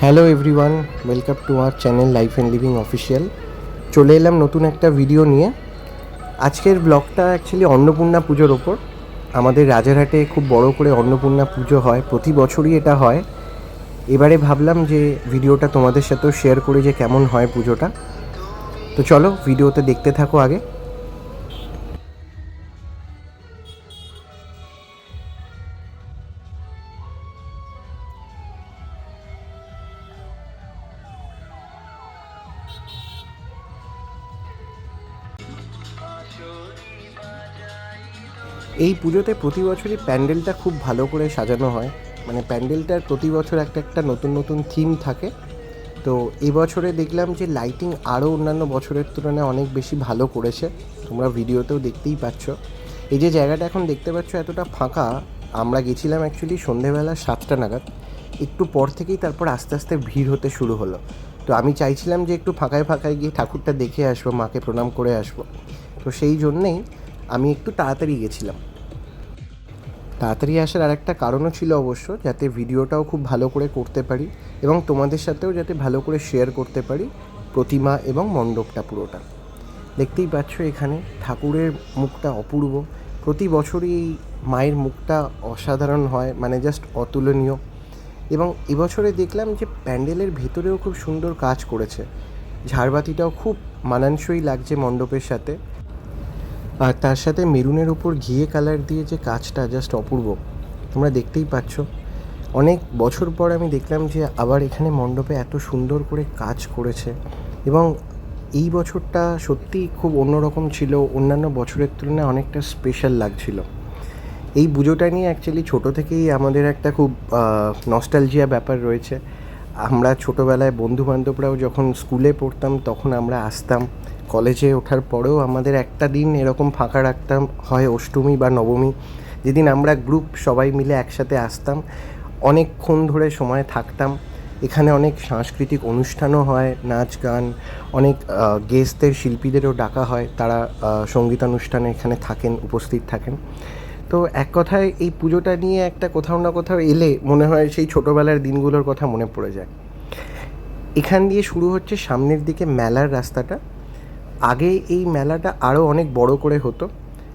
Hello everyone, welcome to our channel life and living official. চলে এলাম নতুন একটা ভিডিও নিয়ে। আজকের ব্লগটা অ্যাকচুয়ালি অন্নপূর্ণা পুজোর ওপর। আমাদের রাজারহাটে খুব বড় করে অন্নপূর্ণা পুজো হয়, প্রতি বছরই এটা হয়। এবারে ভাবলাম যে ভিডিওটা তোমাদের সাথেও শেয়ার করি যে কেমন হয় পুজোটা। তো চলো ভিডিওতে দেখতে থাকো আগে। এই পুজোতে প্রতি বছরই প্যান্ডেলটা খুব ভালো করে সাজানো হয়। মানে প্যান্ডেলটার প্রতি বছর একটা একটা নতুন নতুন থিম থাকে। তো এবছরে দেখলাম যে লাইটিং আরও অন্যান্য বছরের তুলনায় অনেক বেশি ভালো করেছে। তোমরা ভিডিওতেও দেখতেই পাচ্ছ। এই যে জায়গাটা এখন দেখতে পাচ্ছ এতটা ফাঁকা, আমরা গেছিলাম অ্যাকচুয়ালি সন্ধেবেলা 7টা নাগাদ। একটু পর থেকেই তারপর আস্তে আস্তে ভিড় হতে শুরু হলো। তো আমি চাইছিলাম যে একটু ফাঁকায় ফাঁকায় গিয়ে ঠাকুরটা দেখে আসবো, মাকে প্রণাম করে আসবো। তো সেই জন্যেই আমি একটু তাড়াতাড়ি গেছিলাম। তাড়াতাড়ি আসার আরেকটা কারণও ছিল অবশ্য, যাতে ভিডিওটাও খুব ভালো করে করতে পারি এবং তোমাদের সাথেও যাতে ভালো করে শেয়ার করতে পারি প্রতিমা এবং মণ্ডপটা পুরোটা। দেখতেই পাচ্ছ এখানে ঠাকুরের মুখটা অপূর্ব। প্রতি বছরই এই মায়ের মুখটা অসাধারণ হয়, মানে জাস্ট অতুলনীয়। এবং এবছরে দেখলাম যে প্যান্ডেলের ভেতরেও খুব সুন্দর কাজ করেছে। ঝাড়বাতিটাও খুব মানানসই লাগছে মণ্ডপের সাথে। আর তার সাথে মেরুনের উপর ঘিয়ে কালার দিয়ে যে কাজটা জাস্ট অপূর্ব, তোমরা দেখতেই পাচ্ছ। অনেক বছর পর আমি দেখলাম যে আবার এখানে মণ্ডপে এত সুন্দর করে কাজ করেছে। এবং এই বছরটা সত্যিই খুব অন্যরকম ছিল, অন্যান্য বছরের তুলনায় অনেকটা স্পেশাল লাগছিল। এই পুজোটা নিয়ে অ্যাকচুয়ালি ছোটো থেকেই আমাদের একটা খুব নস্টালজিয়া ব্যাপার রয়েছে। আমরা ছোটোবেলায় বন্ধুবান্ধবরাও যখন স্কুলে পড়তাম তখন আমরা আসতাম। কলেজে ওঠার পরেও আমাদের একটা দিন এরকম ফাঁকা রাখতাম, হয় অষ্টমী বা নবমী, যেদিন আমরা গ্রুপ সবাই মিলে একসাথে আসতাম, অনেকক্ষণ ধরে সময় থাকতাম। এখানে অনেক সাংস্কৃতিক অনুষ্ঠানও হয়, নাচ গান, অনেক গেস্টদের শিল্পীদেরও ডাকা হয়, তারা সঙ্গীতানুষ্ঠানে এখানে থাকেন, উপস্থিত থাকেন। তো এক কথায় এই পুজোটা নিয়ে একটা কোথাও না কোথাও এলে মনে হয় সেই ছোটোবেলার দিনগুলোর কথা মনে পড়ে যায়। এখান দিয়ে শুরু হচ্ছে সামনের দিকে মেলার রাস্তাটা। আগে এই মেলাটা আরও অনেক বড় করে হতো।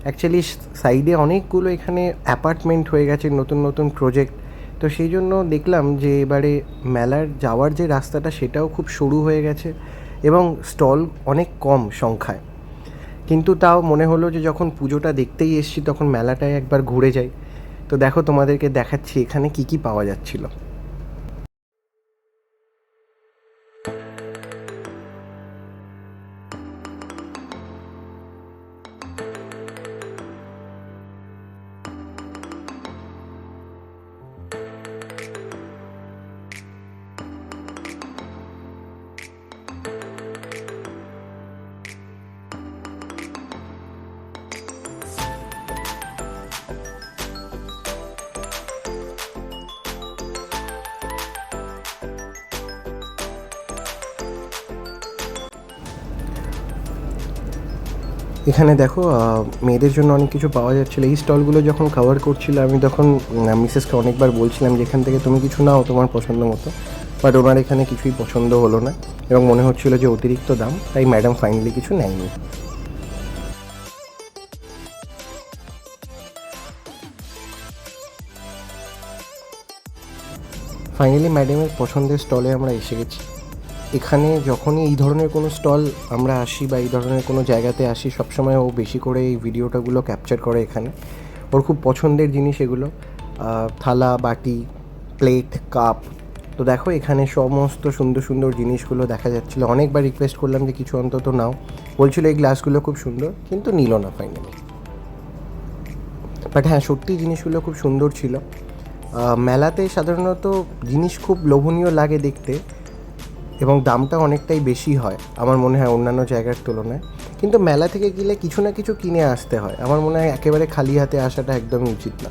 অ্যাকচুয়ালি সাইডে অনেকগুলো এখানে অ্যাপার্টমেন্ট হয়ে গেছে, নতুন নতুন প্রজেক্ট। তো সেই জন্য দেখলাম যে এবারে মেলার যাওয়ার যে রাস্তাটা সেটাও খুব সরু হয়ে গেছে এবং স্টল অনেক কম সংখ্যায়। কিন্তু তাও মনে হলো যে যখন পুজোটা দেখতেই এসেছি তখন মেলাটায় একবার ঘুরে যাই। তো দেখো তোমাদেরকে দেখাচ্ছি এখানে কি কি পাওয়া যাচ্ছিল। এখানে দেখো মেয়েদের জন্য অনেক কিছু পাওয়া যাচ্ছিলো। এই স্টলগুলো যখন কভার করছিল আমি তখন মিসেসকে অনেকবার বলছিলাম যে এখান থেকে তুমি কিছু নাও তোমার পছন্দ মতো, বাট ওনার এখানে কিছুই পছন্দ হলো না এবং মনে হচ্ছিলো যে অতিরিক্ত দাম, তাই ম্যাডাম ফাইনালি কিছু নেয়নি। ফাইনালি ম্যাডামের পছন্দের স্টলে আমরা এসে গেছি। এখানে যখনই এই ধরনের কোনো স্টল আমরা আসি বা এই ধরনের কোনো জায়গাতে আসি, সবসময় ও বেশি করে এই ভিডিওটাগুলো ক্যাপচার করে। এখানে ওর খুব পছন্দের জিনিস এগুলো, থালা বাটি, প্লেট, কাপ। তো দেখো এখানে সমস্ত সুন্দর সুন্দর জিনিসগুলো দেখা যাচ্ছিলো। অনেকবার রিকোয়েস্ট করলাম যে কিছু অন্তত নাও, বলছিল এই গ্লাসগুলো খুব সুন্দর, কিন্তু নিল না ফাইনালি। বাট হ্যাঁ, সত্যি জিনিসগুলো খুব সুন্দর ছিল। মেলাতে সাধারণত জিনিস খুব লোভনীয় লাগে দেখতে এবং দামটা অনেকটাই বেশি হয় আমার মনে হয় অন্যান্য জায়গার তুলনায়। কিন্তু মেলা থেকে গেলে কিছু না কিছু কিনে আসতে হয়, আমার মনে হয় একেবারে খালি হাতে আসাটা একদমই উচিত না।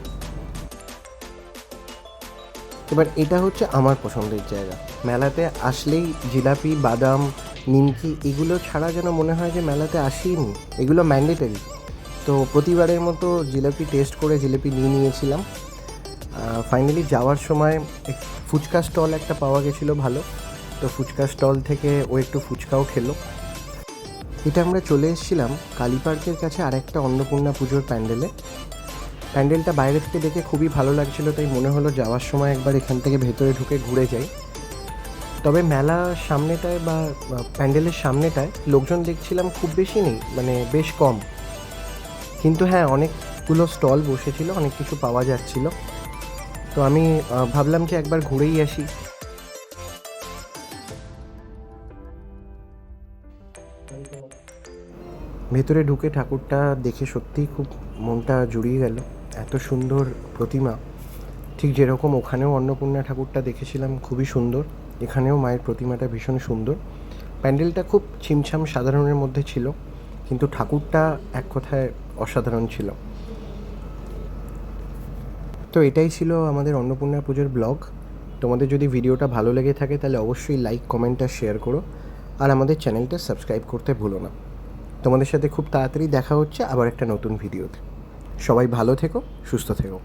এবার এটা হচ্ছে আমার পছন্দের জায়গা। মেলাতে আসলেই জিলাপি, বাদাম, নিমকি এগুলো ছাড়া যেন মনে হয় যে মেলাতে আসিনি, এগুলো ম্যান্ডেটারি। তো প্রতিবারের মতো জিলাপি টেস্ট করে জিলিপি নিয়ে নিয়েছিলাম। ফাইনালি যাওয়ার সময় ফুচকা স্টল একটা পাওয়া গেছিলো ভালো, তো ফুচকা স্টল থেকে ও একটু ফুচকাও খেলো। এটা আমরা চলে এসেছিলাম কালী পার্কের কাছে আরেকটা অন্নপূর্ণা পুজোর প্যান্ডেলে। প্যান্ডেলটা বাইরে থেকে দেখে খুবই ভালো লাগছিলো, তাই মনে হলো যাওয়ার সময় একবার এখান থেকে ভেতরে ঢুকে ঘুরে যাই। তবে মেলার সামনেটায় বা প্যান্ডেলের সামনেটায় লোকজন দেখছিলাম খুব বেশি নেই, মানে বেশ কম, কিন্তু হ্যাঁ অনেকগুলো স্টল বসেছিল, অনেক কিছু পাওয়া যাচ্ছিল। তো আমি ভাবলাম যে একবার ঘুরেই আসি। ভেতরে ঢুকে ঠাকুরটা দেখে সত্যিই খুব মনটা জুড়িয়ে গেল। এত সুন্দর প্রতিমা, ঠিক যেরকম ওখানেও অন্নপূর্ণা ঠাকুরটা দেখেছিলাম খুবই সুন্দর, এখানেও মায়ের প্রতিমাটা ভীষণ সুন্দর। প্যান্ডেলটা খুব ছিমছাম সাধারণের মধ্যে ছিল, কিন্তু ঠাকুরটা এক কথায় অসাধারণ ছিল। তো এটাই ছিল আমাদের অন্নপূর্ণা পুজোর ব্লগ। তোমাদের যদি ভিডিওটা ভালো লেগে থাকে তাহলে অবশ্যই লাইক, কমেন্ট আর শেয়ার করো, আর আমাদের চ্যানেলটা সাবস্ক্রাইব করতে ভুলো না। তোমাদের সাথে খুব তাড়াতাড়ি দেখা হচ্ছে আবার একটা নতুন ভিডিওতে। সবাই ভালো থেকো, সুস্থ থেকো।